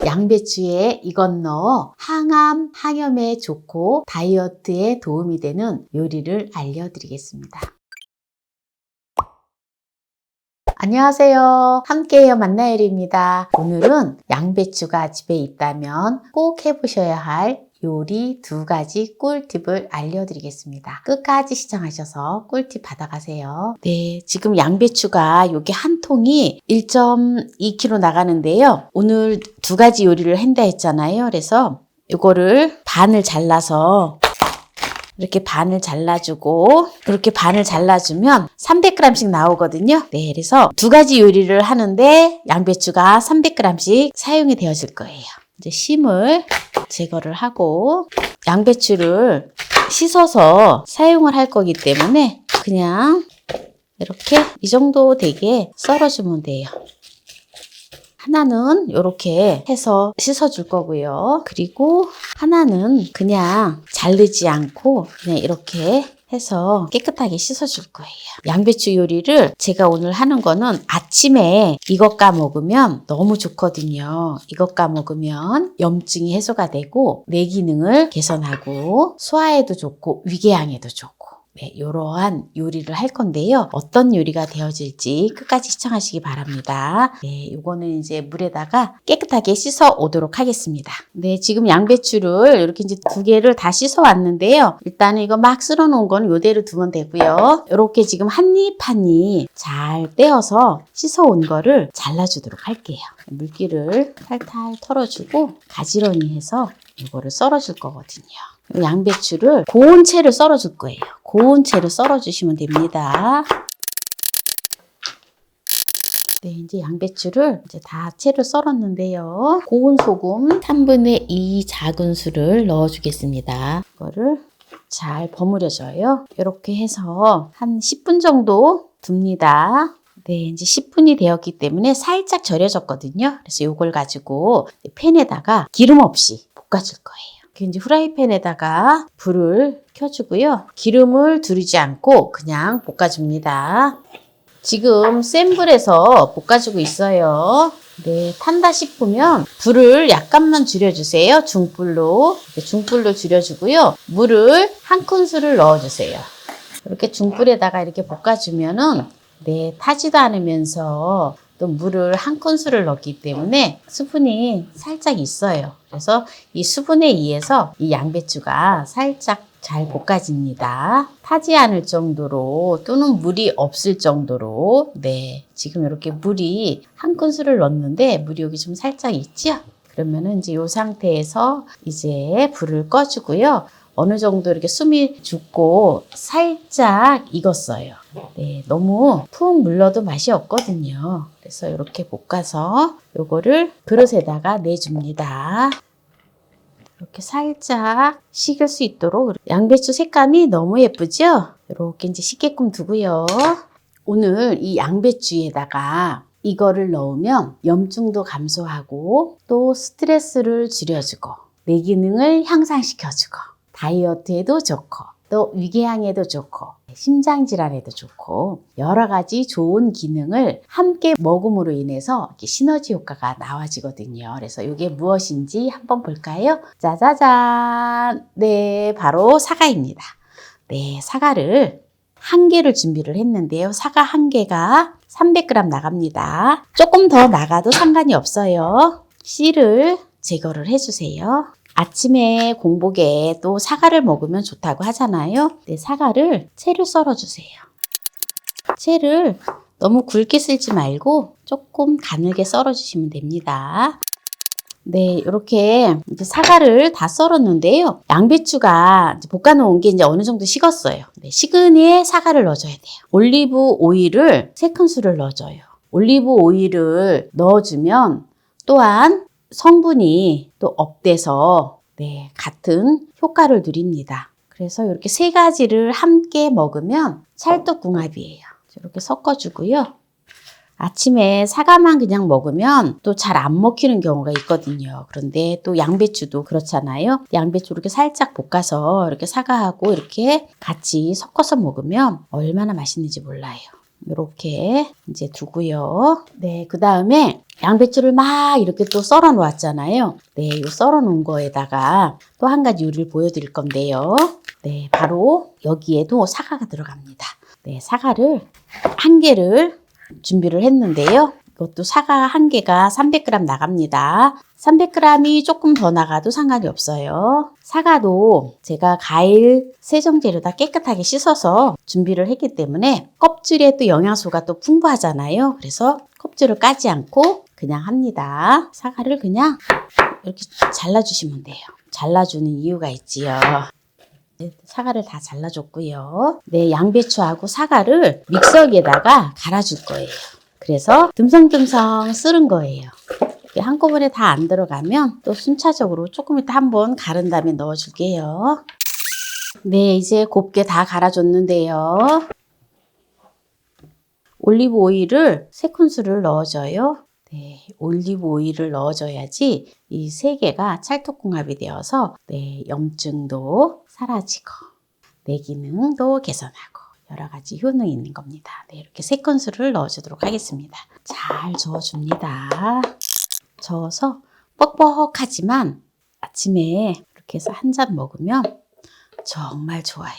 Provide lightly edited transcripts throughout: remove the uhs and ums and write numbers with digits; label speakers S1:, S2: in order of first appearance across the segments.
S1: 양배추에 이것 넣어 항암, 항염에 좋고 다이어트에 도움이 되는 요리를 알려드리겠습니다. 안녕하세요. 함께해요 만나요리입니다. 오늘은 양배추가 집에 있다면 꼭 해보셔야 할 요리 2가지 꿀팁을 알려드리겠습니다. 끝까지 시청하셔서 꿀팁 받아가세요. 네, 지금 양배추가 요게 한 통이 1.2kg 나가는데요. 오늘 2가지 요리를 한다 했잖아요. 그래서 요거를 반을 잘라서 이렇게 반을 잘라주고 이렇게 반을 잘라주면 300g씩 나오거든요. 네, 그래서 2가지 요리를 하는데 양배추가 300g씩 사용이 되어질 거예요. 이제 심을 제거를 하고 양배추를 씻어서 사용을 할 거기 때문에 그냥 이렇게 이 정도 되게 썰어주면 돼요. 하나는 이렇게 해서 씻어줄 거고요. 그리고 하나는 그냥 자르지 않고 그냥 이렇게 해서 깨끗하게 씻어줄 거예요. 양배추 요리를 제가 오늘 하는 거는 아침에 이것 까 먹으면 너무 좋거든요. 이것 까 먹으면 염증이 해소가 되고 뇌 기능을 개선하고 소화에도 좋고 위궤양에도 좋고 네, 이러한 요리를 할 건데요. 어떤 요리가 되어질지 끝까지 시청하시기 바랍니다. 네, 이거는 이제 물에다가 깨끗하게 씻어 오도록 하겠습니다. 네, 지금 양배추를 이렇게 이제 2개를 다 씻어 왔는데요. 일단은 이거 막 쓸어 놓은 거는 이대로 두면 되고요. 이렇게 지금 한 입 한 입 잘 떼어서 씻어 온 거를 잘라주도록 할게요. 물기를 탈탈 털어주고 가지런히 해서 이거를 썰어줄 거거든요. 양배추를 고운 채를 썰어줄 거예요. 고운 채를 썰어주시면 됩니다. 네, 이제 양배추를 이제 다 채를 썰었는데요. 고운 소금 3분의 2 작은술을 넣어주겠습니다. 이거를 잘 버무려줘요. 이렇게 해서 한 10분 정도 둡니다. 네, 이제 10분이 되었기 때문에 살짝 절여졌거든요. 그래서 이걸 가지고 팬에다가 기름 없이 볶아줄 거예요. 이제 후라이팬에다가 불을 켜주고요. 기름을 두르지 않고 그냥 볶아줍니다. 지금 센 불에서 볶아주고 있어요. 네, 탄다 싶으면 불을 약간만 줄여주세요. 중불로 줄여주고요. 물을 한 큰술을 넣어주세요. 이렇게 중불에다가 이렇게 볶아주면은 네, 타지도 않으면서 또 물을 한 큰술을 넣기 때문에 수분이 살짝 있어요. 그래서 이 수분에 의해서 이 양배추가 살짝 잘 볶아집니다. 타지 않을 정도로 또는 물이 없을 정도로 네, 지금 이렇게 물이 한 큰술을 넣었는데 물이 여기 좀 살짝 있죠? 그러면은 이제 이 상태에서 이제 불을 꺼주고요. 어느 정도 이렇게 숨이 죽고 살짝 익었어요. 네, 너무 푹 물러도 맛이 없거든요. 그래서 이렇게 볶아서 요거를 그릇에다가 내줍니다. 이렇게 살짝 식을 수 있도록 양배추 색감이 너무 예쁘죠? 이렇게 이제 식게끔 두고요. 오늘 이 양배추에다가 이거를 넣으면 염증도 감소하고 또 스트레스를 줄여주고 뇌 기능을 향상시켜주고 다이어트에도 좋고 또 위궤양에도 좋고 심장질환에도 좋고 여러 가지 좋은 기능을 함께 먹음으로 인해서 이렇게 시너지 효과가 나와지거든요. 그래서 이게 무엇인지 한번 볼까요? 짜자잔! 네, 바로 사과입니다. 네, 사과를 1개를 준비를 했는데요. 사과 1개가 300g 나갑니다. 조금 더 나가도 상관이 없어요. 씨를 제거를 해주세요. 아침에 공복에 또 사과를 먹으면 좋다고 하잖아요. 네, 사과를 채를 썰어주세요. 채를 너무 굵게 썰지 말고 조금 가늘게 썰어주시면 됩니다. 네, 이렇게 이제 사과를 다 썰었는데요. 양배추가 이제 볶아놓은 게 이제 어느 정도 식었어요. 네, 식은 후에 사과를 넣어줘야 돼요. 올리브 오일을 3큰술을 넣어줘요. 올리브 오일을 넣어주면 또한 성분이 또 업돼서 네, 같은 효과를 누립니다. 그래서 이렇게 3가지를 함께 먹으면 찰떡궁합이에요. 이렇게 섞어주고요. 아침에 사과만 그냥 먹으면 또 잘 안 먹히는 경우가 있거든요. 그런데 또 양배추도 그렇잖아요. 양배추 이렇게 살짝 볶아서 이렇게 사과하고 이렇게 같이 섞어서 먹으면 얼마나 맛있는지 몰라요. 이렇게 이제 두고요. 네, 그 다음에 양배추를 막 이렇게 또 썰어 놓았잖아요. 네, 이 썰어 놓은 거에다가 또 한 가지 요리를 보여드릴 건데요. 네, 바로 여기에도 사과가 들어갑니다. 네, 사과를 한 개를 준비를 했는데요. 이것도 사과 한 개가 300g 나갑니다. 300g이 조금 더 나가도 상관이 없어요. 사과도 제가 과일 세정제로다 깨끗하게 씻어서 준비를 했기 때문에 껍질에 또 영양소가 또 풍부하잖아요. 그래서 껍질을 까지 않고 그냥 합니다. 사과를 그냥 이렇게 잘라주시면 돼요. 잘라주는 이유가 있지요. 사과를 다 잘라줬고요. 네, 양배추하고 사과를 믹서기에다가 갈아줄 거예요. 그래서 듬성듬성 쓰는 거예요. 한꺼번에 다 안 들어가면 또 순차적으로 조금 이따 한번 갈은 다음에 넣어줄게요. 네, 이제 곱게 다 갈아줬는데요. 올리브 오일을 3큰술을 넣어줘요. 네, 올리브 오일을 넣어줘야지 이 3개가 찰떡궁합이 되어서 네, 염증도 사라지고 내 기능도 개선하고 여러 가지 효능이 있는 겁니다. 네, 이렇게 3큰술을 넣어주도록 하겠습니다. 잘 저어줍니다. 저어서 뻑뻑하지만 아침에 이렇게 해서 한 잔 먹으면 정말 좋아요.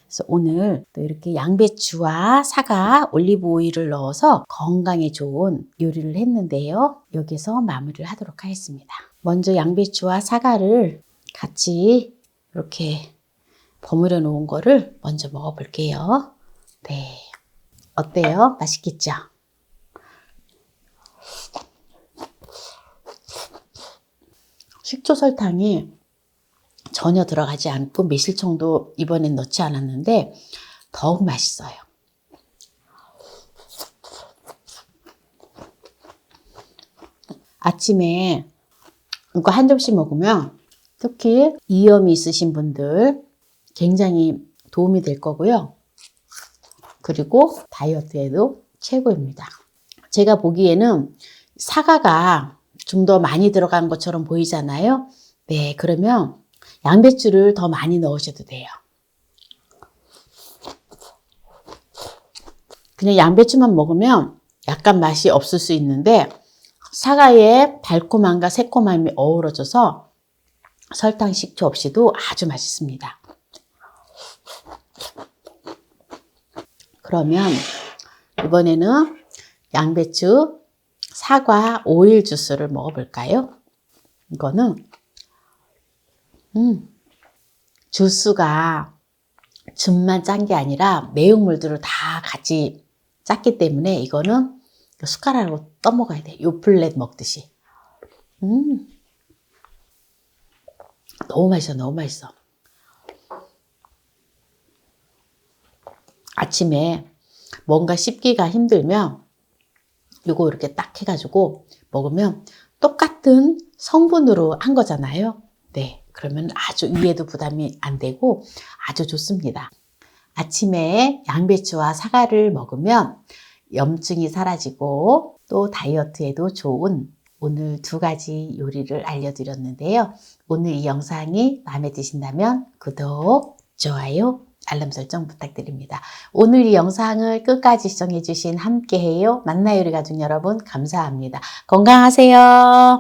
S1: 그래서 오늘 또 이렇게 양배추와 사과, 올리브 오일을 넣어서 건강에 좋은 요리를 했는데요. 여기서 마무리를 하도록 하겠습니다. 먼저 양배추와 사과를 같이 이렇게 버무려 놓은 거를 먼저 먹어볼게요. 네, 어때요? 맛있겠죠? 식초 설탕이 전혀 들어가지 않고 매실청도 이번엔 넣지 않았는데 더욱 맛있어요. 아침에 이거 한 접시 먹으면 특히 이염이 있으신 분들 굉장히 도움이 될 거고요. 그리고 다이어트에도 최고입니다. 제가 보기에는 사과가 좀 더 많이 들어간 것처럼 보이잖아요. 네, 그러면 양배추를 더 많이 넣으셔도 돼요. 그냥 양배추만 먹으면 약간 맛이 없을 수 있는데 사과의 달콤함과 새콤함이 어우러져서 설탕, 식초 없이도 아주 맛있습니다. 그러면 이번에는 양배추, 사과, 오일 주스를 먹어볼까요? 이거는 주스가 즙만 짠 게 아니라 내용물들을 다 같이 짰기 때문에 이거는 숟가락으로 떠먹어야 돼. 요플렛 먹듯이. 너무 맛있어, 너무 맛있어. 아침에 뭔가 씹기가 힘들면 이거 이렇게 딱 해가지고 먹으면 똑같은 성분으로 한 거잖아요. 네, 그러면 아주 위에도 부담이 안 되고 아주 좋습니다. 아침에 양배추와 사과를 먹으면 염증이 사라지고 또 다이어트에도 좋은 오늘 2가지 요리를 알려드렸는데요. 오늘 이 영상이 마음에 드신다면 구독, 좋아요, 알람 설정 부탁드립니다. 오늘 이 영상을 끝까지 시청해주신 함께해요 만나요리 가족 여러분 감사합니다. 건강하세요.